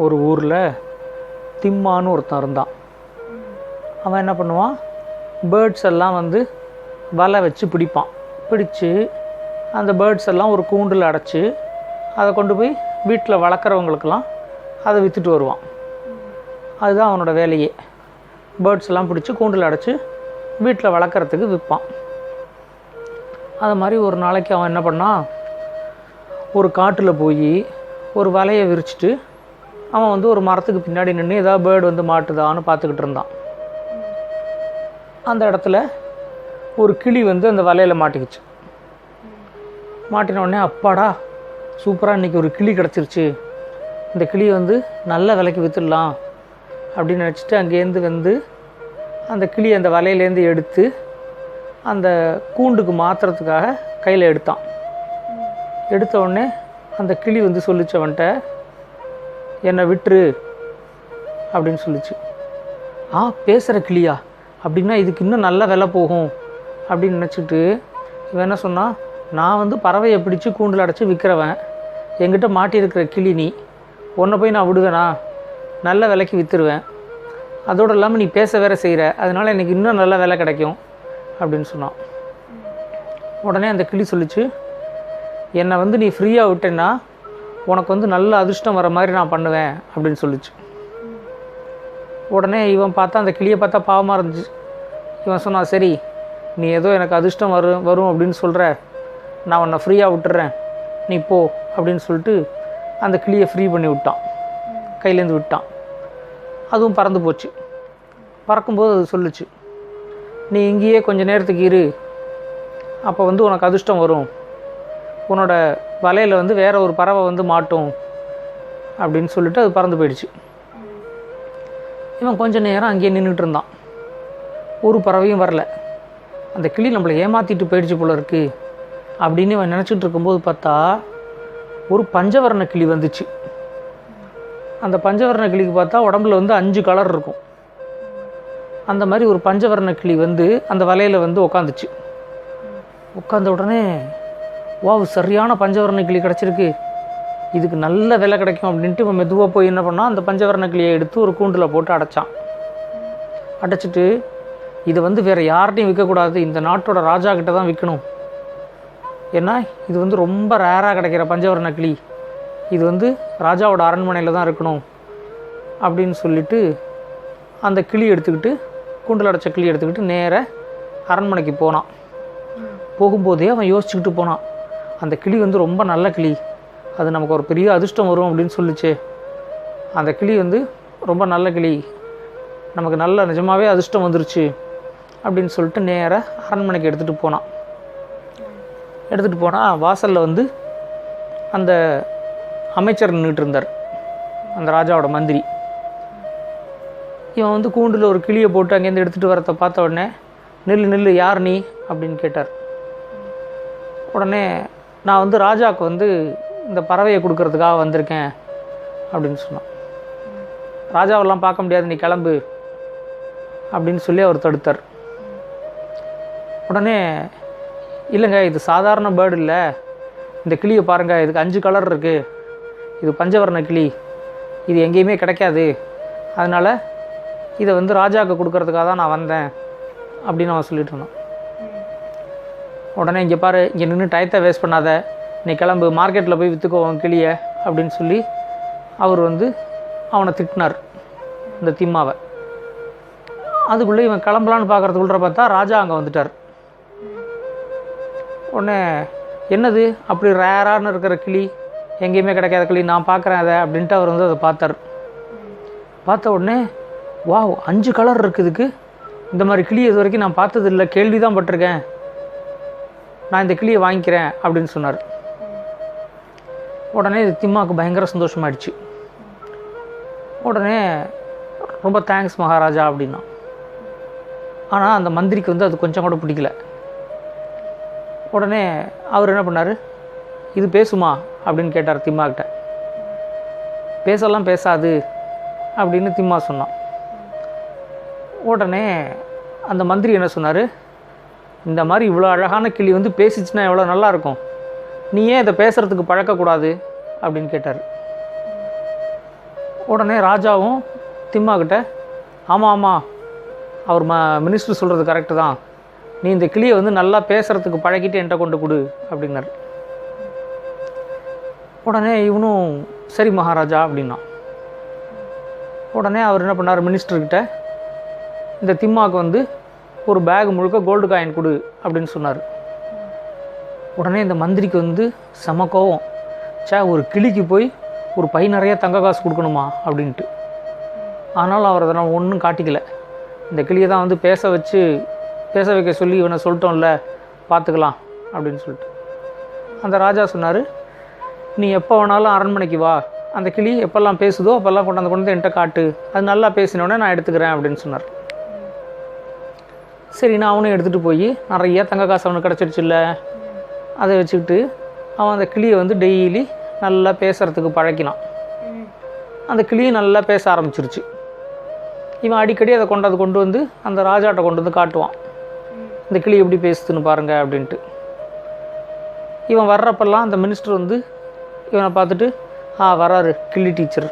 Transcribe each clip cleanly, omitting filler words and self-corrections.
ஒரு ஊரில் திம்மான்னு ஒருத்தன் இருந்தான். அவன் என்ன பண்ணுவான், பேர்ட்ஸ் எல்லாம் வந்து வலை வச்சு பிடிப்பான். பிடிச்சு அந்த பேர்ட்ஸ் எல்லாம் ஒரு கூண்டில் அடைச்சி அதை கொண்டு போய் வீட்டில் வளர்க்குறவங்களுக்கெல்லாம் அதை விற்றுட்டு வருவான். அதுதான் அவனோட வேலையே. பேர்ட்ஸ் எல்லாம் பிடிச்சி கூண்டில் அடைச்சி வீட்டில் வளர்க்குறதுக்கு விற்பான். அது மாதிரி ஒரு நாளைக்கு அவன் என்ன பண்ணான், ஒரு காட்டில் போய் ஒரு வலையை விரிச்சிட்டு அவன் வந்து ஒரு மரத்துக்கு பின்னாடி நின்று ஏதாவது பேர்டு வந்து மாட்டுதான்னு பார்த்துக்கிட்டு இருந்தான். அந்த இடத்துல ஒரு கிளி வந்து அந்த வலையில் மாட்டிக்கிச்சு. மாட்டின உடனே அப்பாடா சூப்பராக இன்றைக்கி ஒரு கிளி கிடச்சிருச்சு, இந்த கிளியை வந்து நல்ல விலைக்கு விற்றுடலாம் அப்படின்னு நினச்சிட்டு அங்கேருந்து வந்து அந்த கிளி அந்த வலையிலேருந்து எடுத்து அந்த கூண்டுக்கு மாற்றுறதுக்காக கையில் எடுத்தான். எடுத்த உடனே அந்த கிளி வந்து சொல்லிச்சவன்ட்ட, என்னை விட்டுரு அப்படின்னு சொல்லிச்சு. பேசுகிற கிளியா, அப்படின்னா இதுக்கு இன்னும் நல்ல விலை போகும் அப்படின்னு நினச்சிட்டு இவன் என்ன சொன்னான், நான் வந்து பறவையை பிடிச்சி கூண்டில் அடைச்சி விற்கிறவன், என்கிட்ட மாட்டியிருக்கிற கிளி நீ, உன்னை போய் நான் விடுவேனா, நல்ல விலைக்கு விற்றுருவேன், அதோடு இல்லாமல் நீ பேச வேறு செய்கிற, அதனால் எனக்கு இன்னும் நல்ல விலை கிடைக்கும் அப்படின்னு சொன்னான். உடனே அந்த கிளி சொல்லிச்சு, என்னை வந்து நீ ஃப்ரீயாக விட்டேன்னா உனக்கு வந்து நல்ல அதிர்ஷ்டம் வர மாதிரி நான் பண்ணுவேன் அப்படின்னு சொல்லிச்சு. உடனே இவன் பார்த்தா, அந்த கிளியை பார்த்தா பாவமாக இருந்துச்சு. இவன் சொன்னான், சரி நீ ஏதோ எனக்கு அதிர்ஷ்டம் வரும் அப்படின்னு சொல்கிற, நான் உன்னை ஃப்ரீயாக விட்டுறேன், நீ போ அப்படின்னு சொல்லிட்டு அந்த கிளியை ஃப்ரீ பண்ணி விட்டான், கையிலேருந்து விட்டான். அதுவும் பறந்து போச்சு. பறக்கும்போது அது சொல்லிச்சு, நீ இங்கேயே கொஞ்சம் நேரத்துக்கு இரு, அப்போ வந்து உனக்கு அதிர்ஷ்டம் வரும், உன்னோட வலையில் வந்து வேறு ஒரு பறவை வந்து மாட்டும் அப்படின்னு சொல்லிட்டு அது பறந்து போயிடுச்சு. இவன் கொஞ்சம் நேரம் அங்கேயே நின்றுட்டு இருந்தான். ஒரு பறவையும் வரல. அந்த கிளி நம்மளை ஏமாற்றிட்டு போயிடுச்சு போல இருக்கு அப்படின்னு இவன் நினச்சிட்டு இருக்கும்போது பார்த்தா ஒரு பஞ்சவர்ண கிளி வந்துச்சு. அந்த பஞ்சவர்ண கிளிக்கு பார்த்தா உடம்புல வந்து 5 கலர் இருக்கும். அந்த மாதிரி ஒரு பஞ்சவர்ண கிளி வந்து அந்த வலையில் வந்து உக்காந்துச்சு. உட்காந்த உடனே, வாவ் சரியான பஞ்சவர்ண கிளி கிடச்சிருக்கு, இதுக்கு நல்ல விலை கிடைக்கும் அப்படின்ட்டு இவன் மெதுவாக போய் என்ன பண்ணால், அந்த பஞ்சவர்ண கிளியை எடுத்து ஒரு கூண்டில் போட்டு அடைச்சான். அடைச்சிட்டு இதை வந்து வேறு யார்கிட்டையும் விற்கக்கூடாது, இந்த நாட்டோட ராஜா கிட்ட தான் விற்கணும், ஏன்னா இது வந்து ரொம்ப ரேராக கிடைக்கிற பஞ்சவர்ண கிளி, இது வந்து ராஜாவோட அரண்மனையில் தான் இருக்கணும் அப்படின்னு சொல்லிட்டு அந்த கிளி எடுத்துக்கிட்டு, கூண்டில் அடைச்ச கிளி எடுத்துக்கிட்டு நேராக அரண்மனைக்கு போனான். போகும்போதே அவன் யோசிச்சுக்கிட்டு போனான், அந்த கிளி வந்து ரொம்ப நல்ல கிளி, அது நமக்கு ஒரு பெரிய அதிர்ஷ்டம் வரும் அப்படின்னு சொல்லிச்சே, அந்த கிளி வந்து ரொம்ப நல்ல கிளி, நமக்கு நல்ல நிஜமாகவே அதிர்ஷ்டம் வந்துருச்சு அப்படின்னு சொல்லிட்டு நேராக அரண்மனைக்கு எடுத்துகிட்டு போனான். எடுத்துகிட்டு போனால் வாசலில் வந்து அந்த அமைச்சர் நின்றுட்டு இருந்தார், அந்த ராஜாவோட மந்திரி. இவன் வந்து கூண்டில் ஒரு கிளியை போட்டு அங்கேருந்து எடுத்துகிட்டு வரத்தை பார்த்த உடனே, நில்லு யார் நீ அப்படின்னு கேட்டார். உடனே, நான் வந்து ராஜாவுக்கு வந்து இந்த பறவையை கொடுக்கறதுக்காக வந்திருக்கேன் அப்படின்னு சொன்னான். ராஜாவெல்லாம் பார்க்க முடியாது, நீ கிளம்பு அப்படின்னு சொல்லி அவர் தடுத்தார். உடனே, இல்லைங்க இது சாதாரண பேர்டு இல்லை, இந்த கிளியை பாருங்கள், இதுக்கு 5 கலர் இருக்குது, இது பஞ்சவர்ண கிளி, இது எங்கேயுமே கிடைக்காது, அதனால் இதை வந்து ராஜாவுக்கு கொடுக்கறதுக்காக தான் நான் வந்தேன் அப்படின்னு அவன் சொல்லிட்டு இருந்தான். உடனே, இங்கே பாரு, இங்கே நின்று டயத்தை வேஸ்ட் பண்ணாத, நீ கிளம்பு, மார்க்கெட்டில் போய் விற்றுக்கோ அவன் கிளியை அப்படின்னு சொல்லி அவர் வந்து அவனை திட்டினார், இந்த திம்மாவை. அதுக்குள்ளே இவன் கிளம்பலான்னு பார்க்குறதுக்குள்ள பார்த்தா ராஜா அங்கே வந்துட்டார். உடனே, என்னது அப்படி ரேரான்னு இருக்கிற கிளி, எங்கேயுமே கிடைக்காத கிளி, நான் பார்க்குறேன் அதை அப்படின்ட்டு அவர் வந்து அதை பார்த்தார். பார்த்த உடனே, வாவ் 5 கலர் இருக்குதுக்கு, இந்த மாதிரி கிளி இது வரைக்கும் நான் பார்த்ததில்லை, கேள்வி தான் பட்டிருக்கேன், நான் இந்த கிளியை வாங்கிக்கிறேன் அப்படின்னு சொன்னார். உடனே இது திம்மாவுக்கு பயங்கர சந்தோஷமாயிடுச்சு. உடனே, ரொம்ப தேங்க்ஸ் மகாராஜா அப்படின்னா. ஆனால் அந்த மந்திரிக்கு வந்து அது கொஞ்சம் கூட பிடிக்கல. உடனே அவர் என்ன பண்ணார், இது பேசுமா அப்படின்னு கேட்டார் திம்மாக்கிட்ட. பேசலாம் பேசாது அப்படின்னு திம்மா சொன்னான். உடனே அந்த மந்திரி என்ன சொன்னார், இந்த மாதிரி இவ்வளோ அழகான கிளி வந்து பேசிச்சுன்னா எவ்வளோ நல்லாயிருக்கும், நீ ஏன் இதை பேசுகிறதுக்கு பழக்கக்கூடாது அப்படின்னு கேட்டார். உடனே ராஜாவும் திம்மா கிட்ட, ஆமாம் ஆமாம், அவர் மினிஸ்டர் சொல்கிறது கரெக்டு தான், நீ இந்த கிளியை வந்து நல்லா பேசுகிறதுக்கு பழகிட்டு என்கிட்ட கொண்டு கொடு அப்படின்னாரு. உடனே இவனும் சரி மகாராஜா அப்படின்னா. உடனே அவர் என்ன பண்ணார், மினிஸ்டர்கிட்ட இந்த திம்மாவுக்கு வந்து ஒரு பேக் முழுக்க கோல்டு காயின் கொடு அப்படின்னு சொன்னார். உடனே இந்த மந்திரிக்கு வந்து செம கோவம், ஒரு கிளிக்கு போய் ஒரு பை நிறைய தங்க காசு கொடுக்கணுமா அப்படின்ட்டு. ஆனாலும் அவர் அதெல்லாம் ஒன்றும் காட்டிக்கல. இந்த கிளியை தான் வந்து பேச வைக்க சொல்லி இவனை சொல்லிட்டோம்ல, பார்த்துக்கலாம் அப்படின்னு சொல்லிட்டு. அந்த ராஜா சொன்னார், நீ எப்போ வேணாலும் அரண்மனைக்கு வா, அந்த கிளி எப்போல்லாம் பேசுதோ அப்போல்லாம் கொண்டாந்து என்கிட்ட காட்டு, அது நல்லா பேசினோடனே நான் எடுத்துக்கிறேன் அப்படின்னு சொன்னார். சரி, நான் அவனும் எடுத்துகிட்டு போய் நிறைய தங்க காசு அவனுக்கு கிடச்சிருச்சு இல்லை, அதை வச்சுக்கிட்டு அவன் அந்த கிளியை வந்து டெய்லி நல்லா பேசுகிறதுக்கு பழக்கினான். அந்த கிளியும் நல்லா பேச ஆரம்பிச்சிருச்சு. இவன் அடிக்கடி அதை கொண்டு வந்து அந்த ராஜாட்ட கொண்டு வந்து காட்டுவான், இந்த கிளி எப்படி பேசுதுன்னு பாருங்க அப்படின்ட்டு. இவன் வர்றப்பெல்லாம் அந்த மினிஸ்டர் வந்து இவனை பார்த்துட்டு, வராரு கிளி டீச்சர்,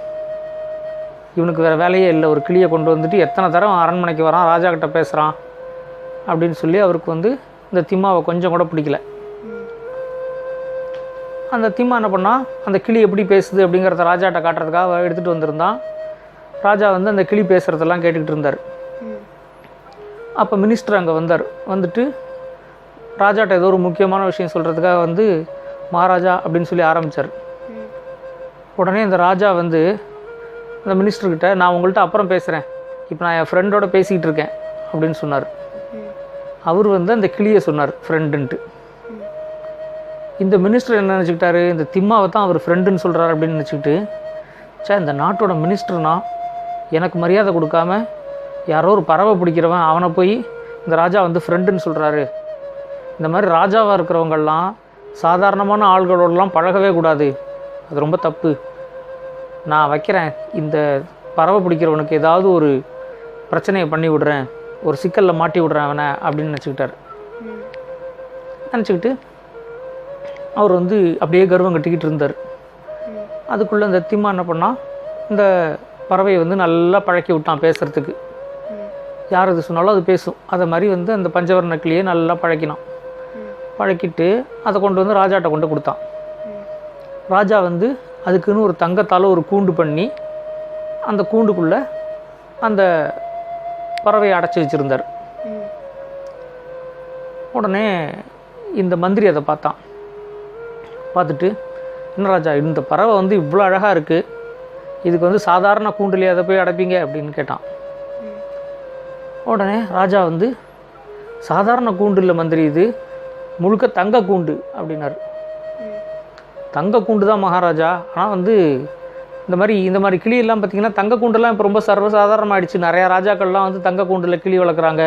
இவனுக்கு வேறு வேலையே இல்லை, ஒரு கிளியை கொண்டு வந்துட்டு எத்தனை தரம் அரண்மனைக்கு வரான், ராஜா கிட்ட பேசுகிறான் அப்படின்னு சொல்லி அவருக்கு வந்து இந்த திம்மாவை கொஞ்சம் கூட பிடிக்கல. அந்த திம்மா என்ன பண்ணால், அந்த கிளி எப்படி பேசுது அப்படிங்கிறத ராஜாட்ட காட்டுறதுக்காக எடுத்துகிட்டு வந்திருந்தான். ராஜா வந்து அந்த கிளி பேசுகிறதெல்லாம் கேட்டுக்கிட்டு இருந்தார். அப்போ மினிஸ்டர் அங்கே வந்துட்டு ராஜாட்ட ஏதோ ஒரு முக்கியமான விஷயம் சொல்கிறதுக்காக வந்து மகாராஜா அப்படின்னு சொல்லி ஆரம்பித்தார். உடனே இந்த ராஜா வந்து அந்த மினிஸ்டர்கிட்ட, நான் உங்கள்கிட்ட அப்புறம் பேசுகிறேன், இப்போ நான் என் ஃப்ரெண்டோட பேசிக்கிட்டு இருக்கேன் அப்படின்னு சொன்னார். அவர் வந்து அந்த கிளியை சொன்னார் ஃப்ரெண்டுன்ட்டு. இந்த மினிஸ்டர் என்ன நினச்சிக்கிட்டாரு, இந்த திம்மாவை தான் அவர் ஃப்ரெண்டுன்னு சொல்கிறார் அப்படின்னு நினச்சிக்கிட்டு, இந்த நாட்டோட மினிஸ்டர்னா எனக்கு மரியாதை கொடுக்காம யாரோ ஒரு பறவை பிடிக்கிறவன் அவனை போய் இந்த ராஜா வந்து ஃப்ரெண்டுன்னு சொல்கிறாரு, இந்த மாதிரி ராஜாவாக இருக்கிறவங்கெல்லாம் சாதாரணமான ஆள்களோடலாம் பழகவே கூடாது, அது ரொம்ப தப்பு, நான் வைக்கிறேன், இந்த பறவை பிடிக்கிறவனுக்கு ஏதாவது ஒரு பிரச்சனையை பண்ணி விடுறேன், ஒரு சிக்கலில் மாட்டி விடுறேன் அவனை அப்படின்னு நினச்சிக்கிட்டு அவர் வந்து அப்படியே கர்வம் கட்டிக்கிட்டு இருந்தார். அதுக்குள்ளே இந்த திம்மா என்ன பண்ணால், இந்த பறவையை வந்து நல்லா பழக்கி விட்டான் பேசுகிறதுக்கு. யார் இது சொன்னாலும் அது பேசும். அதை மாதிரி வந்து அந்த பஞ்சவர்ண கிளியை நல்லா பழக்கினான். பழக்கிட்டு அதை கொண்டு வந்து ராஜாட்ட கொண்டு கொடுத்தான். ராஜா வந்து அதுக்குன்னு ஒரு தங்கத்தால் ஒரு கூண்டு பண்ணி அந்த கூண்டுக்குள்ளே அந்த பறவையை அடைச்சி வச்சுருந்தார். உடனே இந்த மந்திரி அதை பார்த்துட்டு, என்ன ராஜா, இந்த பறவை வந்து இவ்வளோ அழகாக இருக்குது, இதுக்கு வந்து சாதாரண கூண்டுலேயே அதை போய் அடைப்பீங்க அப்படின்னு கேட்டான். உடனே ராஜா வந்து, சாதாரண கூண்டு இல்லை மந்திரி, இது முழுக்க தங்க கூண்டு அப்படின்னாரு. தங்க கூண்டு தான் மகாராஜா, ஆனால் வந்து இந்த மாதிரி கிளியெல்லாம் பார்த்திங்கன்னா தங்க கூண்டெல்லாம் இப்போ ரொம்ப சர்வசாதாரணமாகிடுச்சு, நிறையா ராஜாக்கள்லாம் வந்து தங்க கூண்டில் கிளி வளர்க்குறாங்க,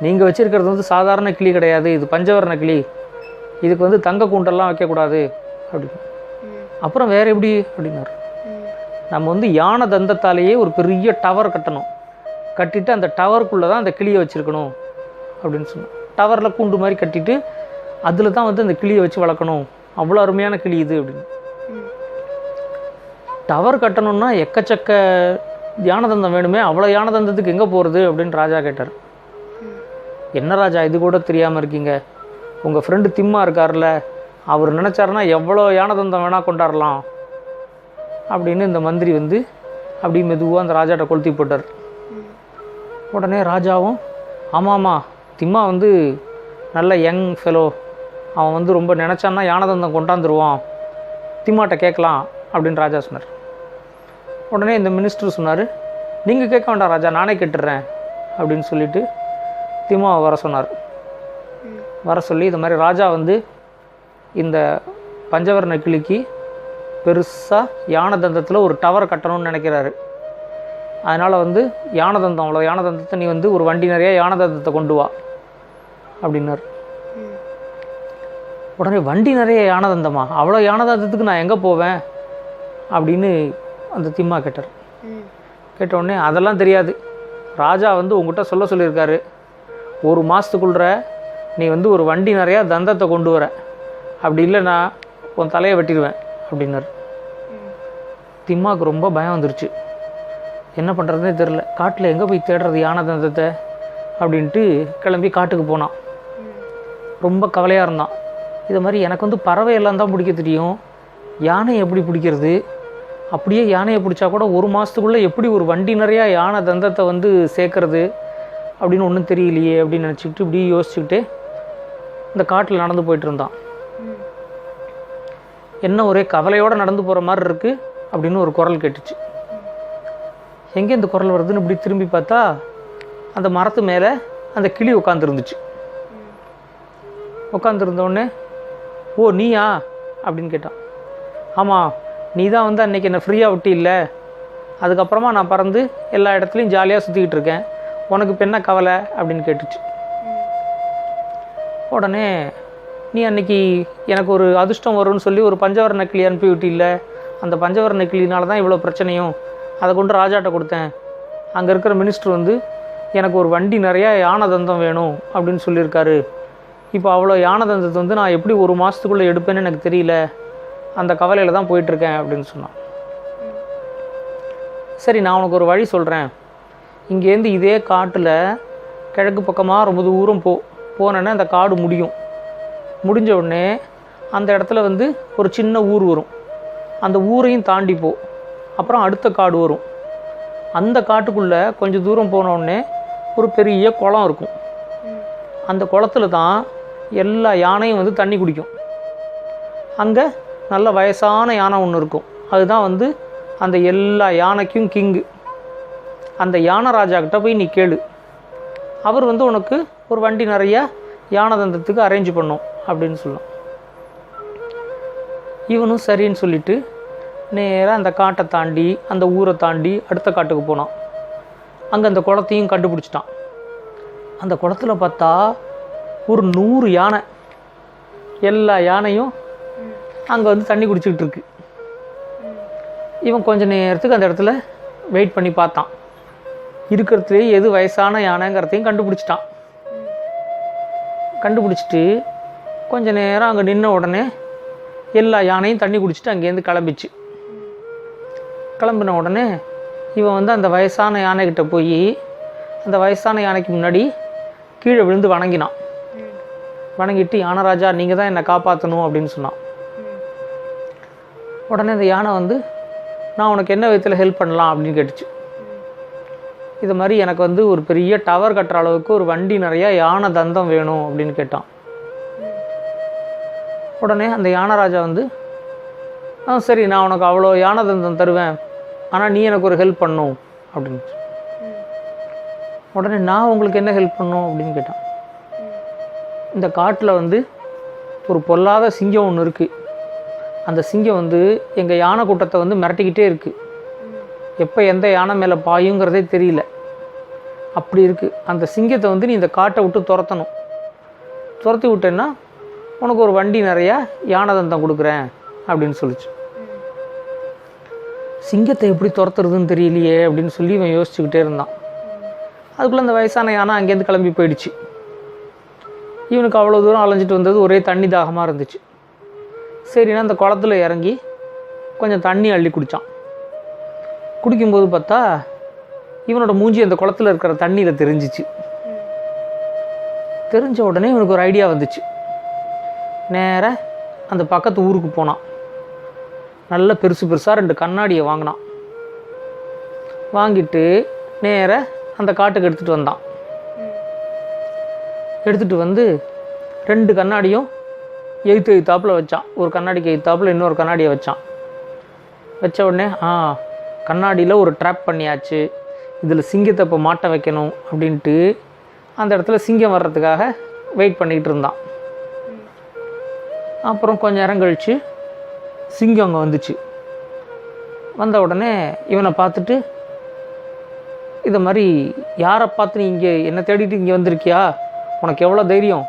நீங்கள் வச்சுருக்கிறது வந்து சாதாரண கிளி கிடையாது, இது பஞ்சவர்ண கிளி, இதுக்கு வந்து தங்க கூண்டெல்லாம் வைக்கக்கூடாது அப்படின்னு. அப்புறம் வேறு எப்படி அப்படின்னாரு, நம்ம வந்து யானை தந்தத்தாலேயே ஒரு பெரிய டவர் கட்டணும், கட்டிட்டு அந்த டவருக்குள்ளே தான் அந்த கிளியை வச்சுருக்கணும் அப்படின்னு சொன்னோம். டவரில் கூண்டு மாதிரி கட்டிட்டு அதில் தான் வந்து அந்த கிளியை வச்சு வளர்க்கணும், அவ்வளோ அருமையான கிளி இது அப்படின்னு. டவர் கட்டணும்னா எக்கச்சக்க யானை தந்தம் வேணுமே, அவ்வளோ யானை தந்தத்துக்கு எங்கே போகிறது அப்படின்னு ராஜா கேட்டார். என்ன ராஜா இது கூட தெரியாமல் இருக்கீங்க, உங்கள் ஃப்ரெண்டு திம்மா இருக்கார்ல, அவர் நினச்சாருன்னா எவ்வளோ யானை தந்தம் வேணால் கொண்டாடலாம் அப்படின்னு இந்த மந்திரி வந்து அப்படி மெதுவாக அந்த ராஜாட்ட கொளுத்தி போட்டார். உடனே ராஜாவும், ஆமாம்மா, திம்மா வந்து நல்ல யங் ஃபெலோ, அவன் வந்து ரொம்ப நினச்சான்னா யானை தந்தம் கொண்டாந்துருவான், திம்மாட்ட கேட்கலாம் அப்படின்னு ராஜா சொன்னார். உடனே இந்த மினிஸ்டர் சொன்னார், நீங்கள் கேட்க வேண்டாம் ராஜா, நானே கேட்டுடுறேன் அப்படின்னு சொல்லிட்டு திம்மாவை வர சொன்னார். வர சொல்லி இது மாதிரி ராஜா வந்து இந்த பஞ்சவர்ண கிளிக்கு பெருசாக யானை தந்தத்தில் ஒரு டவர் கட்டணும்னு நினைக்கிறாரு. அதனால் வந்து யானை தந்தம், அவ்வளோ யானை தந்தத்தை நீ வந்து ஒரு வண்டி நிறைய யானை தந்தத்தை கொண்டு வா அப்படின்னார். உடனே வண்டி நிறைய யானை தந்தமா, அவ்வளோ யானை தந்தத்துக்கு நான் எங்கே போவேன் அப்படின்னு அந்த திம்மா கேட்டார். கேட்டவுடனே அதெல்லாம் தெரியாது, ராஜா வந்து உங்கள்கிட்ட சொல்லியிருக்காரு, ஒரு மாதத்துக்குள்ள நீ வந்து ஒரு வண்டி நிறையா தந்தத்தை கொண்டு வர, அப்படி இல்லைன்னா உன் தலையை வெட்டிடுவேன் அப்படின்னாரு. திம்மாவுக்கு ரொம்ப பயம் வந்துருச்சு. என்ன பண்ணுறதுனே தெரில. காட்டில் எங்கே போய் தேடுறது யானை தந்தத்தை அப்படின்ட்டு கிளம்பி காட்டுக்கு போனான். ரொம்ப கவலையாக இருந்தான். இது மாதிரி எனக்கு வந்து பறவையெல்லாம் தான் பிடிக்க தெரியும், யானையை எப்படி பிடிக்கிறது, அப்படியே யானையை பிடிச்சா கூட 1 மாதத்துக்குள்ளே எப்படி ஒரு வண்டி நிறையா யானை தந்தத்தை வந்து சேர்க்கறது அப்படின்னு ஒன்றும் தெரியலையே அப்படின்னு நினச்சிக்கிட்டு இப்படி யோசிச்சுக்கிட்டே இந்த காட்டில் நடந்து போயிட்டு இருந்தான். என்ன ஒரே கவலையோடு நடந்து போகிற மாதிரி இருக்குது அப்படின்னு ஒரு குரல் கேட்டுச்சு. எங்கே இந்த குரல் வருதுன்னு இப்படி திரும்பி பார்த்தா அந்த மரத்து மேலே அந்த கிளி உட்காந்துருந்துச்சு. உட்காந்துருந்தோடனே, ஓ நீயா அப்படின்னு கேட்டான். ஆமாம், நீ தான் வந்து அன்றைக்கி என்னை ஃப்ரீயாக விட்டு இல்லை, அதுக்கப்புறமா நான் பறந்து எல்லா இடத்துலையும் ஜாலியாக சுற்றிக்கிட்டு இருக்கேன், உனக்கு இப்போ என்ன கவலை அப்படின்னு கேட்டுச்சு. உடனே, நீ அன்றைக்கி எனக்கு ஒரு அதிர்ஷ்டம் வரும்னு சொல்லி ஒரு பஞ்சவர்ண கிளி அனுப்பி விட்டு இல்லை, அந்த பஞ்சவர்ண கிளினால தான் இவ்வளோ பிரச்சனையும், அதை கொண்டு ராஜாட்ட கொடுத்தேன், அங்கே இருக்கிற மினிஸ்டர் வந்து எனக்கு ஒரு வண்டி நிறையா யானை தந்தம் வேணும் அப்படின்னு சொல்லியிருக்காரு, இப்போ அவ்வளோ யானை தந்தத்தை வந்து நான் எப்படி 1 மாதத்துக்குள்ளே எடுப்பேன்னு எனக்கு தெரியல, அந்த கவலையில் தான் போயிட்டுருக்கேன் அப்படின்னு சொன்னான். சரி, நான் உனக்கு ஒரு வழி சொல்கிறேன், இங்கேருந்து இதே காட்டில் கிழக்கு பக்கமாக ரொம்ப தூரம் போனேன்னா அந்த காடு முடிஞ்ச உடனே அந்த இடத்துல வந்து ஒரு சின்ன ஊர் வரும், அந்த ஊரையும் தாண்டி அப்புறம் அடுத்த காடு வரும், அந்த காட்டுக்குள்ளே கொஞ்சம் தூரம் போனோடனே ஒரு பெரிய குளம் இருக்கும், அந்த குளத்துல தான் எல்லா யானையும் வந்து தண்ணி குடிக்கும். அங்கே நல்ல வயசான யானை ஒன்று இருக்கும், அதுதான் வந்து அந்த எல்லா யானைக்கும் கிங்கு. அந்த யானை ராஜா கிட்ட போய் நீ கேளு, அவர் வந்து உனக்கு ஒரு வண்டி நிறையா யானை தந்தத்துக்கு அரேஞ்ச் பண்ணும் அப்படின்னு சொல்லலாம். இவனும் சரின்னு சொல்லிட்டு நேராக அந்த காட்டை தாண்டி அந்த ஊரை தாண்டி அடுத்த காட்டுக்கு போனான். அங்கே அந்த குளத்தையும் கண்டுபிடிச்சிட்டான். அந்த குளத்துல பார்த்தா ஒரு 100 யானை, எல்லா யானையும் அங்கே வந்து தண்ணி குடிச்சிக்கிட்டு இருக்கு. இவன் கொஞ்ச நேரத்துக்கு அந்த இடத்துல வெயிட் பண்ணி பார்த்தான். இருக்கிறதுலே எது வயசான யானைங்கிறதையும் கண்டுபிடிச்சிட்டான். கண்டுபிடிச்சிட்டு கொஞ்ச நேரம் அங்கே நின்ன உடனே எல்லா யானையும் தண்ணி குடிச்சிட்டு அங்கேருந்து கிளம்பின உடனே இவன் வந்து அந்த வயசான யானைக்கிட்ட போய் அந்த வயசான யானைக்கு முன்னாடி கீழே விழுந்து வணங்கிட்டு, யானைராஜா நீங்கள் தான் என்னை காப்பாற்றணும் அப்படின்னு சொன்னான். உடனே அந்த யானை வந்து, நான் உனக்கு என்ன விதத்தில் ஹெல்ப் பண்ணலாம் அப்படின்னு கேட்டுச்சு. இது மாதிரி எனக்கு வந்து ஒரு பெரிய டவர் கட்டுற அளவுக்கு ஒரு வண்டி நிறையா யானை தந்தம் வேணும் அப்படின்னு கேட்டான். உடனே அந்த யானைராஜா வந்து, சரி நான் உனக்கு அவ்வளோ யானை தந்தம் தருவேன், ஆனால் நீ எனக்கு ஒரு ஹெல்ப் பண்ணும் அப்படின்னு. உடனே நான் உங்களுக்கு என்ன ஹெல்ப் பண்ணும் அப்படின்னு கேட்டான். இந்த காட்டில் வந்து ஒரு பொல்லாத சிங்கம் ஒன்று இருக்குது, அந்த சிங்கம் வந்து எங்கள் யானை கூட்டத்தை வந்து மிரட்டிக்கிட்டே இருக்குது, எப்போ எந்த யானை மேலே பாயுங்கிறதே தெரியல, அப்படி இருக்குது. அந்த சிங்கத்தை வந்து நீ இந்த காட்டை விட்டு துரத்தி விட்டேன்னா உனக்கு ஒரு வண்டி நிறையா யானை தந்தம் கொடுக்குறேன் அப்படின்னு சொல்லிச்சு. சிங்கத்தை எப்படி துரத்துறதுன்னு தெரியலையே அப்படின்னு சொல்லி இவன் யோசிச்சுக்கிட்டே இருந்தான். அதுக்குள்ளே அந்த வயசான யானை அங்கேருந்து கிளம்பி போயிடுச்சு. இவனுக்கு அவ்வளோ தூரம் அலைஞ்சிட்டு வந்தது ஒரே தண்ணி தாகமாக இருந்துச்சு. சரின்னா அந்த குளத்துல இறங்கி கொஞ்சம் தண்ணி அள்ளி குடித்தான். குடிக்கும்போது பார்த்தா இவனோட மூஞ்சி அந்த குளத்துல இருக்கிற தண்ணியில் தெரிஞ்சிச்சு. தெரிஞ்ச உடனே இவனுக்கு ஒரு ஐடியா வந்துச்சு. நேராக அந்த பக்கத்து ஊருக்கு போனான். நல்ல பெருசாக 2 கண்ணாடியை வாங்கினான். வாங்கிட்டு நேராக அந்த காட்டுக்கு எடுத்துகிட்டு வந்தான். எடுத்துகிட்டு வந்து 2 கண்ணாடியும் எய்த்தாப்பில் வச்சான். ஒரு கண்ணாடிக்கு எய்த்தாப்பில் இன்னொரு கண்ணாடியை வச்சான். வச்ச உடனே கண்ணாடியில் ஒரு ட்ராப் பண்ணியாச்சு, இதில் சிங்கத்தை இப்போ மாட்ட வைக்கணும் அப்படின்ட்டு அந்த இடத்துல சிங்கம் வர்றதுக்காக வெயிட் பண்ணிக்கிட்டு இருந்தான். அப்புறம் கொஞ்சம் நேரம் கழித்து சிங்கம் அங்கே வந்துச்சு. வந்த உடனே இவனை பார்த்துட்டு, இதை மாதிரி யாரை பார்த்து நீ இங்கே என்னை தேடிட்டு இங்கே வந்திருக்கியா, உனக்கு எவ்வளோ தைரியம்,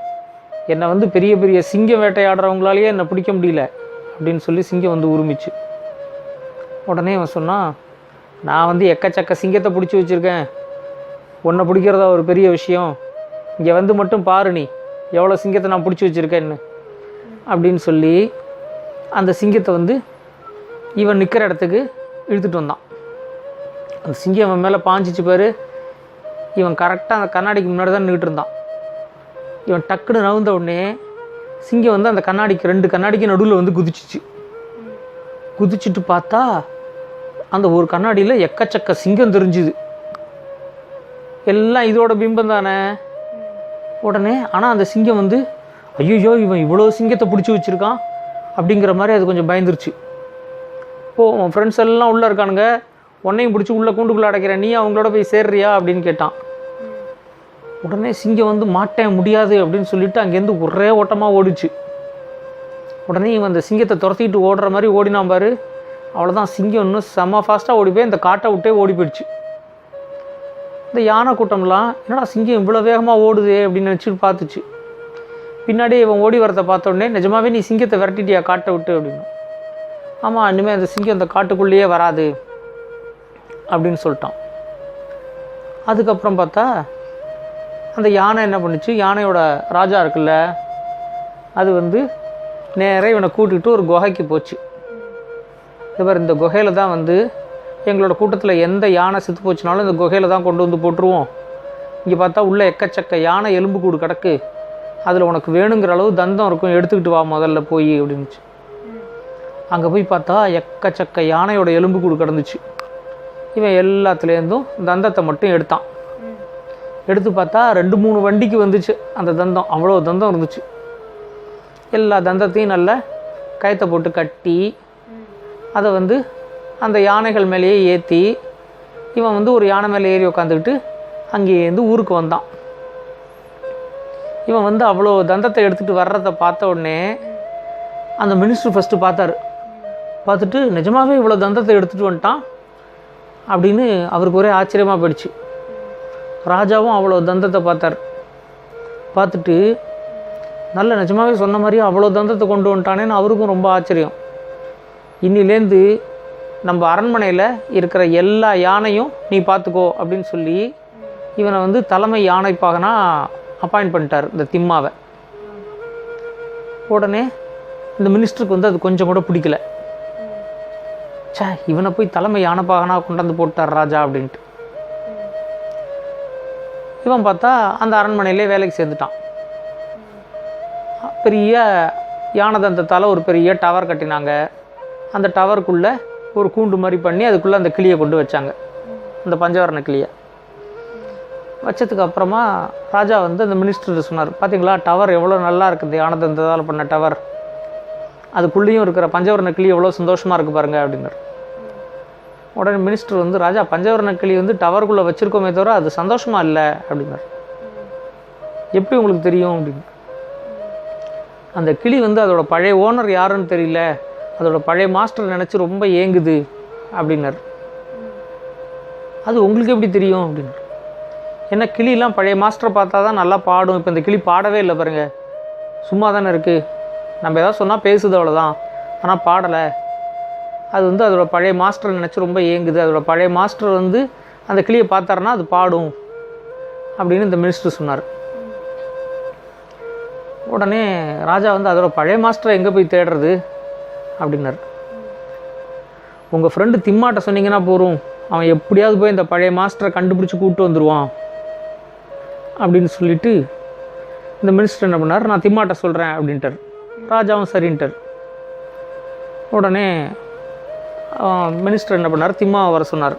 என்னை வந்து பெரிய பெரிய சிங்கம் வேட்டையாடுறவங்களாலேயே என்னை பிடிக்க முடியல அப்படின்னு சொல்லி சிங்கம் வந்து உரிமிச்சு. உடனே அவன் சொன்னான், நான் வந்து எக்கச்சக்க சிங்கத்தை பிடிச்சி வச்சுருக்கேன், உன்னை பிடிக்கிறதா ஒரு பெரிய விஷயம், இங்கே வந்து மட்டும் பாரு நீ எவ்வளோ சிங்கத்தை நான் பிடிச்சி வச்சுருக்கேன்னு அப்படின்னு சொல்லி அந்த சிங்கத்தை வந்து இவன் நிற்கிற இடத்துக்கு இழுத்துட்டு வந்தான். அந்த சிங்கம் அவன் மேலே பாஞ்சிச்சு பாரு. இவன் கரெக்டாக அந்த கண்ணாடிக்கு முன்னாடி தான் நின்றுட்டு இருந்தான். இவன் டக்குன்னு நவுந்த உடனே சிங்கம் வந்து அந்த கண்ணாடிக்கு 2 கண்ணாடிக்கு நடுவில் வந்து குதிச்சிச்சு. குதிச்சுட்டு பார்த்தா அந்த ஒரு கண்ணாடியில் எக்கச்சக்க சிங்கம் தெரிஞ்சுது. எல்லாம் இதோட பிம்பம் தானே. உடனே ஆனால் அந்த சிங்கம் வந்து ஐயோ இவன் இவ்வளோ சிங்கத்தை பிடிச்சி வச்சுருக்கான் அப்படிங்கிற மாதிரி அது கொஞ்சம் பயந்துருச்சு. இப்போது உன் ஃப்ரெண்ட்ஸ் எல்லாம் உள்ளே இருக்கானுங்க, உன்னையும் பிடிச்சி உள்ளே கூண்டுக்குள்ளே அடைக்கிறேன், நீ அவங்களோட போய் சேர்றியா அப்படின்னு கேட்டான். உடனே சிங்கம் வந்து மாட்டேன் முடியாது அப்படின்னு சொல்லிட்டு அங்கேருந்து ஒரே ஓட்டமாக ஓடிச்சு. உடனே இவன் அந்த சிங்கத்தை துரத்திட்டு ஓடுற மாதிரி ஓடினான் பாரு. அவ்வளோதான், சிங்கம் இன்னும் செம்ம ஃபாஸ்ட்டாக ஓடி போய் இந்த காட்டை விட்டே ஓடி போயிடுச்சு. இந்த யானை கூட்டம்லாம் என்னடா சிங்கம் இவ்வளோ வேகமாக ஓடுது அப்படின்னு நினச்சிட்டு பார்த்துச்சு. பின்னாடியே இவன் ஓடி வரதை பார்த்த உடனே நிஜமாவே நீ சிங்கத்தை விரட்டிட்டியா காட்டை விட்டு அப்படின்னு. ஆமாம், இனிமேல் அந்த சிங்கம் அந்த காட்டுக்குள்ளேயே வராது அப்படின்னு சொல்லிட்டான். அதுக்கப்புறம் பார்த்தா அந்த யானை என்ன பண்ணுச்சு, யானையோட ராஜா இருக்குல்ல அது வந்து நேராக இவனை கூட்டிகிட்டு ஒரு குகைக்கு போச்சு. இவர் இந்த குகையில் தான் வந்து எங்களோட கூட்டத்தில் எந்த யானை செத்து போச்சுனாலும் இந்த குகையில் தான் கொண்டு வந்து போட்டுருவோம். இங்கே பார்த்தா உள்ளே எக்கச்சக்க யானை எலும்பு கூடு கிடக்கு, அதில் உனக்கு வேணுங்கிற அளவு தந்தம் இருக்கும், எடுத்துக்கிட்டு வா முதல்ல போய் அப்படின்னுச்சு. அங்கே போய் பார்த்தா எக்கச்சக்க யானையோட எலும்பு கூடு கிடந்துச்சு. இவன் எல்லாத்துலேருந்தும் தந்தத்தை மட்டும் எடுத்தான். எடுத்து பார்த்தா 2-3 வண்டிக்கு வந்துச்சு அந்த தந்தம். அவ்வளோ தந்தம் இருந்துச்சு. எல்லா தந்தத்தையும் நல்லா கயத்தை போட்டு கட்டி அதை வந்து அந்த யானைகள் மேலேயே ஏற்றி இவன் வந்து ஒரு யானை மேலே ஏறி உட்காந்துக்கிட்டு அங்கேருந்து ஊருக்கு வந்தான். இவன் வந்து அவ்வளோ தந்தத்தை எடுத்துகிட்டு வர்றதை பார்த்த உடனே அந்த மினிஸ்டர் ஃபஸ்ட்டு பார்த்தாரு. பார்த்துட்டு நிஜமாகவே இவ்வளோ தந்தத்தை எடுத்துகிட்டு வந்துட்டான் அப்படின்னு அவருக்கு ஒரே ஆச்சரியமாக போயிடுச்சு. ராஜாவும் அவ்வளோ தந்தத்தை பார்த்தார். பார்த்துட்டு நல்ல நிஜமாகவே சொன்ன மாதிரியே அவ்வளோ தந்தத்தை கொண்டு வந்துட்டானேன்னு அவருக்கும் ரொம்ப ஆச்சரியம். இன்னிலேருந்து நம்ம அரண்மனையில் இருக்கிற எல்லா யானையும் நீ பார்த்துக்கோ அப்படின்னு சொல்லி இவனை வந்து தலைமை யானைப்பாகனா அப்பாயிண்ட் பண்ணிட்டார் இந்த திம்மாவை. உடனே இந்த மினிஸ்டருக்கு வந்து அது கொஞ்சம் கூட பிடிக்கல. இவனை போய் தலைமை யானைப்பாகனா கொண்டாந்து போட்டார் ராஜா அப்படின்ட்டு. இவன் பார்த்தா அந்த அரண்மனையிலே வேலைக்கு சேர்ந்துட்டான். பெரிய யானை தந்தத்தால் ஒரு பெரிய டவர் கட்டினாங்க. அந்த டவருக்குள்ளே ஒரு கூண்டு மாதிரி பண்ணி அதுக்குள்ளே அந்த கிளியை கொண்டு வச்சாங்க, அந்த பஞ்சவர்ண கிளியை. வச்சதுக்கு அப்புறமா ராஜா வந்து அந்த மினிஸ்டர் சொன்னார், பார்த்தீங்களா டவர் எவ்வளோ நல்லா இருக்குது, யானை தந்தத்தால் பண்ண டவர், அதுக்குள்ளேயும் இருக்கிற பஞ்சவர்ண கிளி எவ்வளோ சந்தோஷமாக இருக்குது பாருங்கள் அப்படின்னார். உடனே மினிஸ்டர் வந்து ராஜா பஞ்சவர்ண கிளி வந்து டவருக்குள்ளே வச்சுருக்கோமே தவிர அது சந்தோஷமாக இல்லை அப்படின்னார். எப்படி உங்களுக்கு தெரியும் அப்படின்னு. அந்த கிளி வந்து அதோட பழைய ஓனர் யாருன்னு தெரியல, அதோட பழைய மாஸ்டர் நினச்சி ரொம்ப ஏங்குது அப்படின்னார். அது உங்களுக்கு எப்படி தெரியும் அப்படின்னார். ஏன்னா கிளியெலாம் பழைய மாஸ்டரை பார்த்தா தான் நல்லா பாடும். இப்போ இந்த கிளி பாடவே இல்லை பாருங்கள், சும்மா தானே இருக்குது. நம்ம எதாவது சொன்னால் பேசுது அவ்வளோதான், ஆனால் பாடலை. அது வந்து அதோட பழைய மாஸ்டர் நினச்சி ரொம்ப ஏங்குது. அதோட பழைய மாஸ்டர் வந்து அந்த கிளியை பார்த்தாருன்னா அது பாடும் அப்படின்னு இந்த மினிஸ்டர் சொன்னார். உடனே ராஜா வந்து அதோட பழைய மாஸ்டரை எங்கே போய் தேடுறது அப்படின்னார். உங்கள் ஃப்ரெண்டு திம்மாட்ட சொன்னீங்கன்னா போகிறோம், அவன் எப்படியாவது போய் இந்த பழைய மாஸ்டரை கண்டுபிடிச்சி கூப்பிட்டு வந்துடுவான் அப்படின்னு சொல்லிவிட்டு இந்த மினிஸ்டர் என்ன பண்ணார், நான் திம்மாட்ட சொல்கிறேன் அப்படின்ட்டார். ராஜாவும் சரின்ட்டார். உடனே மினிஸ்டர் என்ன பண்ணார், திம்மாவை வர சொன்னார்.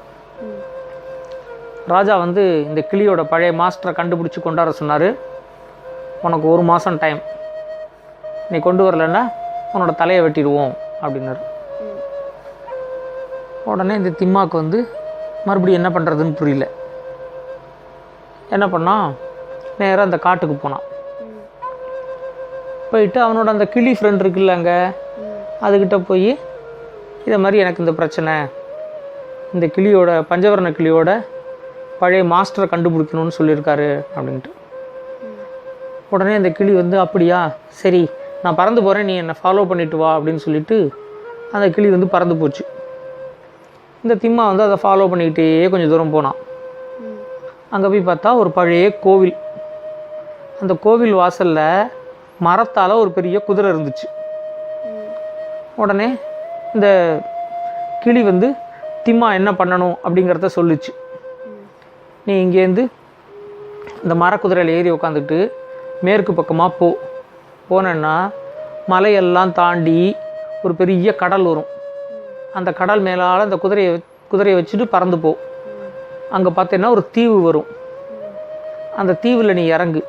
ராஜா வந்து இந்த கிளியோட பழைய மாஸ்டரை கண்டுபிடிச்சி கொண்டாட சொன்னார். உனக்கு 1 மாதம் டைம், நீ கொண்டு வரலன்னா உன்னோட தலையை வெட்டிடுவோம் அப்படின்னாரு. உடனே இந்த திம்மாவுக்கு வந்து மறுபடியும் என்ன பண்ணுறதுன்னு புரியல. என்ன பண்ணான், நேராக அந்த காட்டுக்கு போனான். போயிட்டு அவனோட அந்த கிளி ஃப்ரெண்ட் இருக்குல்ல அங்கே, அதுக்கிட்ட போய் இதை மாதிரி எனக்கு இந்த பிரச்சனை, இந்த கிளியோட பஞ்சவர்ண கிளியோட பழைய மாஸ்டரை கண்டுபிடிக்கணும்னு சொல்லியிருக்காரு அப்படின்ட்டு. உடனே அந்த கிளி வந்து அப்படியா சரி நான் பறந்து போகிறேன், நீ என்னை ஃபாலோ பண்ணிட்டு வா அப்படின்னு சொல்லிவிட்டு அந்த கிளி வந்து பறந்து போச்சு. இந்த திம்மா வந்து அதை ஃபாலோ பண்ணிக்கிட்டே கொஞ்சம் தூரம் போனான். அங்கே போய் பார்த்தா ஒரு பழைய கோவில். அந்த கோவில் வாசலில் மரத்தால் ஒரு பெரிய குதிரை இருந்துச்சு. உடனே இந்த கிளி வந்து திம்மா என்ன பண்ணணும் அப்படிங்கிறத சொல்லிச்சு. நீ இங்கேருந்து இந்த மரக்குதிரையில் ஏறி உட்காந்துட்டு மேற்கு பக்கமாக போனேன்னா மலையெல்லாம் தாண்டி ஒரு பெரிய கடல் வரும். அந்த கடல் மேலால் அந்த குதிரையை வச்சுட்டு பறந்து அங்கே பார்த்தீங்கன்னா ஒரு தீவு வரும். அந்த தீவில் நீ இறங்கு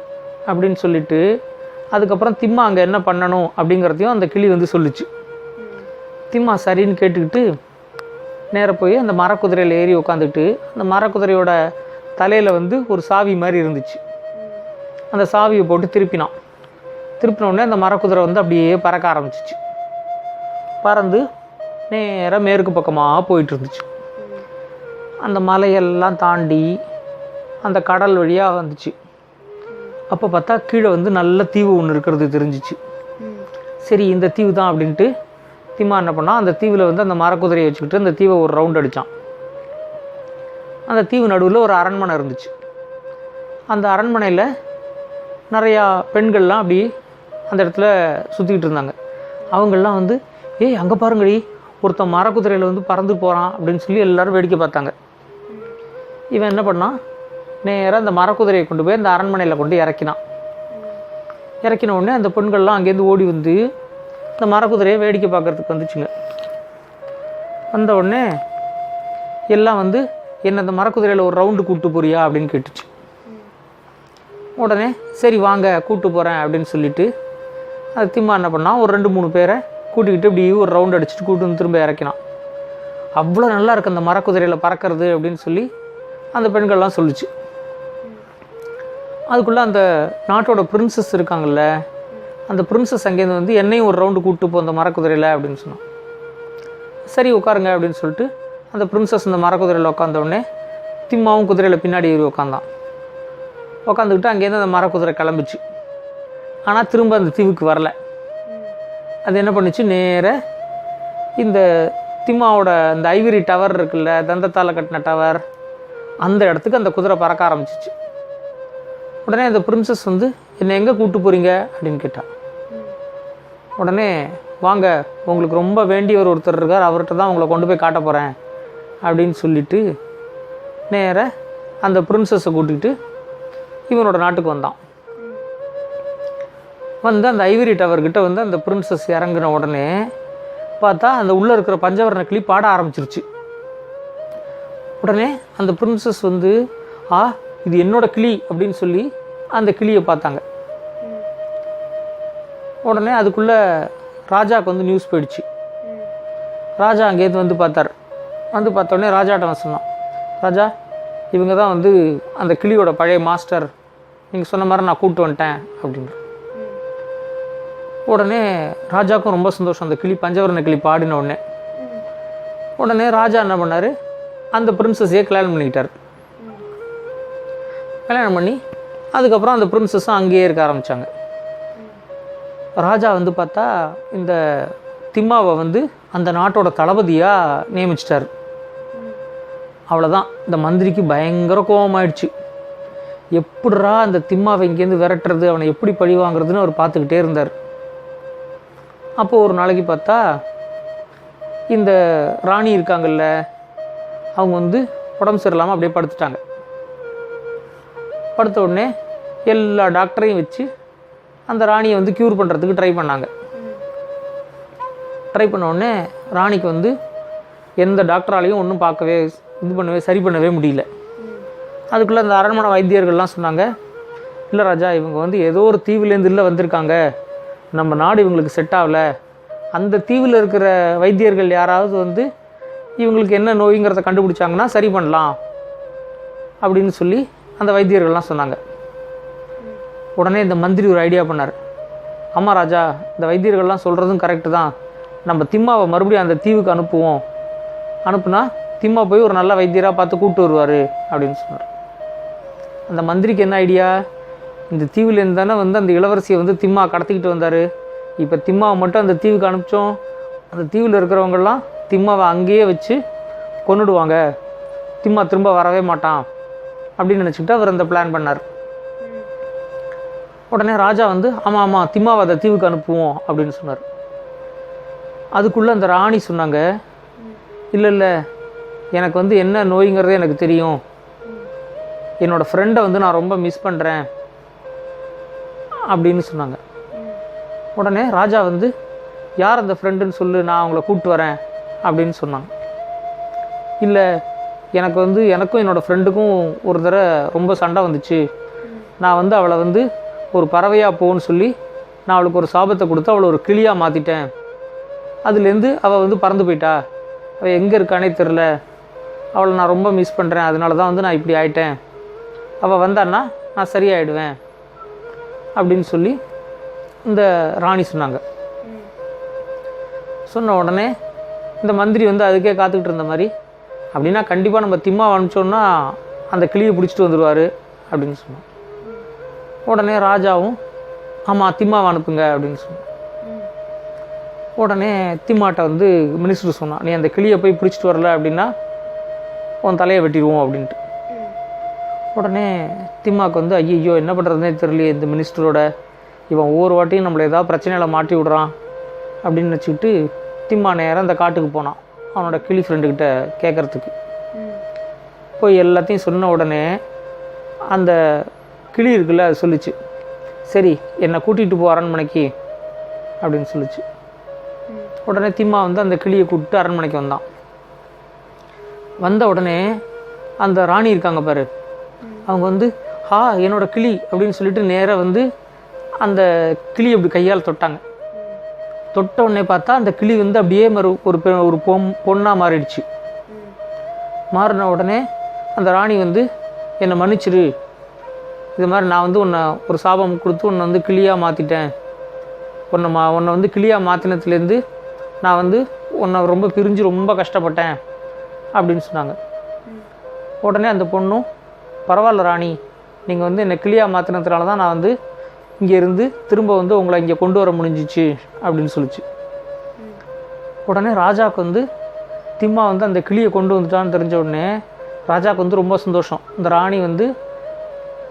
அப்படின்னு சொல்லிட்டு அதுக்கப்புறம் திம்மா அங்கே என்ன பண்ணணும் அப்படிங்கிறதையும் அந்த கிளி வந்து சொல்லிச்சு. திம்மா சரின்னு கேட்டுக்கிட்டு நேராக போய் அந்த மரக்குதிரையில் ஏறி உட்காந்துட்டு அந்த மரக்குதிரையோட தலையில் வந்து ஒரு சாவி மாதிரி இருந்துச்சு. அந்த சாவியை போட்டு திருப்பினோடனே அந்த மரக்குதிரை வந்து அப்படியே பறக்க ஆரம்பிச்சிச்சு. பறந்து நேராக மேற்கு பக்கமாக போயிட்டு இருந்துச்சு. அந்த மலையெல்லாம் தாண்டி அந்த கடல் வழியாக வந்துச்சு. அப்போ பார்த்தா கீழே வந்து நல்ல தீவு ஒன்று இருக்கிறது தெரிஞ்சிச்சு. சரி இந்த தீவு தான் அப்படின்ட்டு திம்மா என்ன பண்ணால் அந்த தீவில் வந்து அந்த மரக்குதிரையை வச்சுக்கிட்டு அந்த தீவை ஒரு ரவுண்ட் அடித்தான். அந்த தீவு நடுவில் ஒரு அரண்மனை இருந்துச்சு. அந்த அரண்மனையில் நிறையா பெண்கள்லாம் அப்படி அந்த இடத்துல சுற்றிக்கிட்டு இருந்தாங்க. அவங்கெல்லாம் வந்து அங்கே பாருங்கடி ஒருத்தன் மரக்குதிரையில் வந்து பறந்து போகிறான் அப்படின்னு சொல்லி எல்லோரும் வேடிக்கை பார்த்தாங்க. இவன் என்ன பண்ணான், நேராக அந்த மரக்குதிரையை கொண்டு போய் அந்த அரண்மனையில் கொண்டு இறக்கின உடனே அந்த பெண்கள்லாம் அங்கேருந்து ஓடி வந்து இந்த மரக்குதிரையை வேடிக்கை பார்க்குறதுக்கு வந்துச்சுங்க. வந்த உடனே எல்லாம் வந்து என்ன அந்த மரக்குதிரையில் ஒரு ரவுண்டு கூப்பிட்டு போறியா அப்படின்னு கேட்டுச்சு. உடனே சரி வாங்க கூப்பிட்டு போகிறேன் அப்படின்னு சொல்லிட்டு அது திம்மா என்ன பண்ணால் ஒரு 2-3 பேரை கூட்டிக்கிட்டு இப்படி ஒரு ரவுண்ட் அடிச்சுட்டு கூப்பிட்டு வந்து திரும்ப இறக்கினான். அவ்வளோ நல்லா இருக்குது அந்த மரக்குதிரையில் பறக்கிறது அப்படின்னு சொல்லி அந்த பெண்கள்லாம் சொல்லிச்சு. அதுக்குள்ளே அந்த நாட்டோட பிரின்சஸ் இருக்காங்கல்ல, அந்த பிரின்சஸ் அங்கேருந்து வந்து என்னையும் ஒரு ரவுண்டு கூப்பிட்டு போ அந்த மரக்குதிரையில் அப்படின்னு சொன்னான். சரி உட்காருங்க அப்படின்னு சொல்லிட்டு அந்த பிரின்சஸ் இந்த மரக்குதிரையில் உட்காந்தவுடனே திம்மாவும் குதிரையில் பின்னாடி ஏறி உட்காந்துக்கிட்டு அங்கேருந்து அந்த மரக்குதிரை கிளம்பிச்சு. ஆனால் திரும்ப அந்த தீவுக்கு வரல. அது என்ன பண்ணிச்சு, நேராக இந்த திம்மாவோட இந்த ஐவரி டவர் இருக்குல்ல, தந்தத்தால் கட்டின டவர், அந்த இடத்துக்கு அந்த குதிரை பறக்க ஆரம்பிச்சிச்சு. உடனே அந்த பிரின்சஸ் வந்து என்னை எங்கே கூப்பிட்டு போகிறீங்க அப்படின்னு கேட்டாள். உடனே வாங்க உங்களுக்கு ரொம்ப வேண்டியவர் ஒருத்தர் இருக்கார், அவர்கிட்ட தான் உங்களை கொண்டு போய் காட்ட போகிறேன் அப்படின்னு சொல்லிவிட்டு நேராக அந்த பிரின்சஸை கூட்டிகிட்டு இவனோட நாட்டுக்கு வந்தான். வந்து அந்த ஐவரி டவர்கிட்ட வந்து அந்த பிரின்சஸ் இறங்கின உடனே பார்த்தா அந்த உள்ளே இருக்கிற பஞ்சவர்ண கிளி பாட ஆரம்பிச்சிருச்சு. உடனே அந்த பிரின்சஸ் வந்து இது என்னோட கிளி அப்படின்னு சொல்லி அந்த கிளியை பார்த்தாங்க. உடனே அதுக்குள்ளே ராஜாவுக்கு வந்து நியூஸ் போயிடுச்சு. ராஜா அங்கேருந்து வந்து பார்த்தார். வந்து பார்த்தோடனே ராஜாட்ட சொன்னான், ராஜா இவங்க தான் வந்து அந்த கிளியோட பழைய மாஸ்டர், நீங்கள் சொன்ன மாதிரி நான் கூப்பிட்டு வந்துட்டேன் அப்படின்னு. உடனே ராஜாவுக்கும் ரொம்ப சந்தோஷம். அந்த கிளி பஞ்சவர்ண கிளி பாடின உடனே ராஜா என்ன பண்ணார், அந்த பிரின்சஸையே கல்யாணம் பண்ணிக்கிட்டார். கல்யாணம் பண்ணி அதுக்கப்புறம் அந்த பிரின்சஸும் அங்கேயே இருக்க ஆரம்பித்தாங்க. ராஜா வந்து பார்த்தா இந்த திம்மாவை வந்து அந்த நாட்டோட தளபதியாக நியமிச்சிட்டார். அவ்வளோதான், இந்த மந்திரிக்கு பயங்கர கோபமாயிடுச்சு. எப்படிரா அந்த திம்மாவை இங்கேருந்து விரட்டுறது, அவனை எப்படி பழி வாங்குறதுன்னு அவர் பார்த்துக்கிட்டே இருந்தார். அப்போது ஒரு நாளைக்கு பார்த்தா இந்த ராணி இருக்காங்கல்ல, அவங்க வந்து உடம்பு சரியில்லாமல் அப்படியே படுத்துட்டாங்க. படுத்த உடனே எல்லா டாக்டரையும் வச்சு அந்த ராணியை வந்து க்யூர் பண்ணுறதுக்கு ட்ரை பண்ணாங்க. ட்ரை பண்ண உடனே ராணிக்கு வந்து எந்த டாக்டராலையும் ஒன்றும் சரி பண்ணவே முடியல. அதுக்குள்ளே அந்த அரண்மனை வைத்தியர்கள்லாம் சொன்னாங்க, இல்லை ராஜா இவங்க வந்து ஏதோ ஒரு தீவுலேருந்து வந்திருக்காங்க, நம்ம நாடு இவங்களுக்கு செட் ஆகலை, அந்த தீவில் இருக்கிற வைத்தியர்கள் யாராவது வந்து இவங்களுக்கு என்ன நோய்ங்கிறத கண்டுபிடிச்சாங்கன்னா சரி பண்ணலாம் அப்படின்னு சொல்லி அந்த வைத்தியர்கள்லாம் சொன்னாங்க. உடனே இந்த மந்திரி ஒரு ஐடியா பண்ணார். ஆமாம் ராஜா, இந்த வைத்தியர்கள்லாம் சொல்கிறதும் கரெக்டு தான், நம்ம திம்மாவை மறுபடியும் அந்த தீவுக்கு அனுப்புனா திம்மா போய் ஒரு நல்ல வைத்தியராக பார்த்து கூப்பிட்டு வருவார் அப்படின்னு சொன்னார். அந்த மந்திரிக்கு என்ன ஐடியா, இந்த தீவுலேருந்து தானே வந்து அந்த இளவரசியை வந்து திம்மா கடத்திக்கிட்டு வந்தார், இப்போ திம்மாவை மட்டும் அந்த தீவுக்கு அனுப்பிச்சோம், அந்த தீவில் இருக்கிறவங்கெல்லாம் திம்மாவை அங்கேயே வச்சு கொன்னுடுவாங்க, திம்மா திரும்ப வரவே மாட்டான் அப்படின்னு நினச்சிக்கிட்டு அவர் அந்த பிளான் பண்ணார். உடனே ராஜா வந்து ஆமாம் திம்மாவை அந்த தீவுக்கு அனுப்புவோம் அப்படின்னு சொன்னார். அதுக்குள்ளே அந்த ராணி சொன்னாங்க, இல்லை எனக்கு வந்து என்ன நோய்ங்கிறதே எனக்கு தெரியும், என்னோடய ஃப்ரெண்டை வந்து நான் ரொம்ப மிஸ் பண்ணுறேன் அப்படின்னு சொன்னாங்க. உடனே ராஜா வந்து யார் அந்த ஃப்ரெண்டுன்னு சொல்லு, நான் அவங்கள கூப்பிட்டு வரேன் அப்படின்னு சொன்னாங்க. இல்லை, எனக்கு வந்து எனக்கும் என்னோடய ஃப்ரெண்டுக்கும் ஒரு தடவை ரொம்ப சண்டை வந்துச்சு, நான் வந்து அவளை வந்து ஒரு பறவையாக போன்னு சொல்லி நான் அவளுக்கு ஒரு சாபத்தை கொடுத்து அவளை ஒரு கிளியாக மாற்றிட்டேன், அதுலேருந்து அவள் வந்து பறந்து போயிட்டா, அவள் எங்கே இருக்கானே தெரில, அவளை நான் ரொம்ப மிஸ் பண்ணுறேன், அதனால தான் வந்து நான் இப்படி ஆயிட்டேன், அவள் வந்தான்னா நான் சரியாயிடுவேன் அப்படின்னு சொல்லி இந்த ராணி சொன்னாங்க. சொன்ன உடனே இந்த மந்திரி வந்து அதுக்கே காத்துக்கிட்டு இருந்த மாதிரி, அப்படின்னா கண்டிப்பாக நம்ம திம்மாவை அனுப்பிச்சோன்னா அந்த கிளியை பிடிச்சிட்டு வந்துடுவார் அப்படின்னு சொன்னான். உடனே ராஜாவும் ஆமாம் திம்மாவை அனுப்புங்க அப்படின்னு சொன்னான். உடனே திம்மாட்ட வந்து மினிஸ்டர் சொன்னான், நீ அந்த கிளியை போய் பிடிச்சிட்டு வரல அப்படின்னா உன் தலையை வெட்டிடுவோம் அப்படின்ட்டு. உடனே திம்மாவுக்கு வந்து ஐயோ என்ன பண்ணுறதுனே தெரியலையே, இந்த மினிஸ்டரோட இவன் ஒவ்வொரு வாட்டியும் நம்மளை ஏதாவது பிரச்சனையில் மாட்டி விடுறான் அப்படின்னு நினச்சிக்கிட்டு திம்மா நேரம் அந்த காட்டுக்கு போனான் அவனோட கிளி ஃப்ரெண்டுக்கிட்ட கேட்குறதுக்கு. போய் எல்லாத்தையும் சொன்ன உடனே அந்த கிளி இருக்குல்ல அது சொல்லிச்சு, சரி என்னை கூட்டிகிட்டு போ அரண்மனைக்கு அப்படின்னு சொல்லிச்சு. உடனே திம்மா வந்து அந்த கிளியை கூப்பிட்டு அரண்மனைக்கு வந்தான். வந்த உடனே அந்த ராணி இருக்காங்க பாரு, அவங்க வந்து என்னோட கிளி அப்படின்னு சொல்லிட்டு நேராக வந்து அந்த கிளி அப்படி கையால் தொட்டாங்க. தொட்ட உடனே பார்த்தா அந்த கிளி வந்து அப்படியே ஒரு பொண்ணாக மாறிடுச்சு. மாறின உடனே அந்த ராணி வந்து என்னை மன்னிச்சிரு, இது மாதிரி நான் வந்து உன்னை ஒரு சாபம் கொடுத்து உன்னை வந்து கிளியாக மாற்றிட்டேன், உன்னை வந்து கிளியாக மாற்றினத்துலேருந்து நான் வந்து உன்னை ரொம்ப பிரிஞ்சு ரொம்ப கஷ்டப்பட்டேன் அப்படின்னு சொன்னாங்க. உடனே அந்த பொண்ணும் பரவாயில்ல ராணி, நீங்கள் வந்து என்னை கிளியாக மாற்றினதுனால தான் நான் வந்து இங்கே இருந்து திரும்ப வந்து உங்களை இங்கே கொண்டு வர முடிஞ்சிச்சு அப்படின்னு சொல்லிச்சு. உடனே ராஜாவுக்கு வந்து திம்மா வந்து அந்த கிளியை கொண்டு வந்துட்டான்னு தெரிஞ்ச உடனே ராஜாவுக்கு வந்து ரொம்ப சந்தோஷம். இந்த ராணி வந்து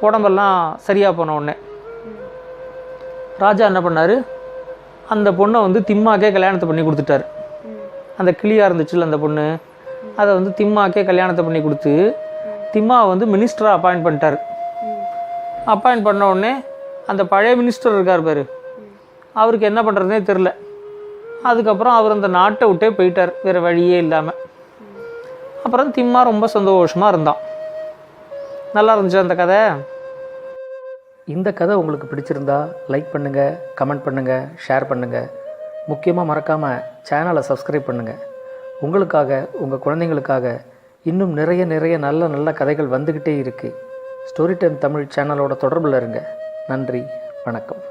உடம்பெல்லாம் சரியாக போன உடனே ராஜா என்ன பண்ணார், அந்த பொண்ணை வந்து திம்மாக்கே கல்யாணத்தை பண்ணி கொடுத்துட்டார். அந்த கிளியாக இருந்துச்சுல்ல அந்த பொண்ணு, அதை வந்து திம்மாக்கே கல்யாணத்தை பண்ணி கொடுத்து திம்மாவை வந்து மினிஸ்டராக அப்பாயிண்ட் பண்ணிட்டார். அப்பாயிண்ட் பண்ண உடனே அந்த பழைய மினிஸ்டர் இருக்கார் பாரு, அவருக்கு என்ன பண்ணுறதுனே தெரில. அதுக்கப்புறம் அவர் அந்த நாட்டை விட்டே போயிட்டார் வேறு வழியே இல்லாமல். அப்புறம் திம்மா ரொம்ப சந்தோஷமாக இருந்தான். நல்லா இருந்துச்சு அந்த கதை. இந்த கதை உங்களுக்கு பிடிச்சிருந்தா லைக் பண்ணுங்கள், கமெண்ட் பண்ணுங்கள், ஷேர் பண்ணுங்கள். முக்கியமாக மறக்காமல் சேனலை சப்ஸ்கிரைப் பண்ணுங்கள். உங்களுக்காக, உங்கள் குழந்தைங்களுக்காக இன்னும் நிறைய நல்ல நல்ல கதைகள் வந்துக்கிட்டே இருக்குது. ஸ்டோரி டைம் தமிழ் சேனலோட தொடர்பில் இருங்க. நன்றி, வணக்கம்.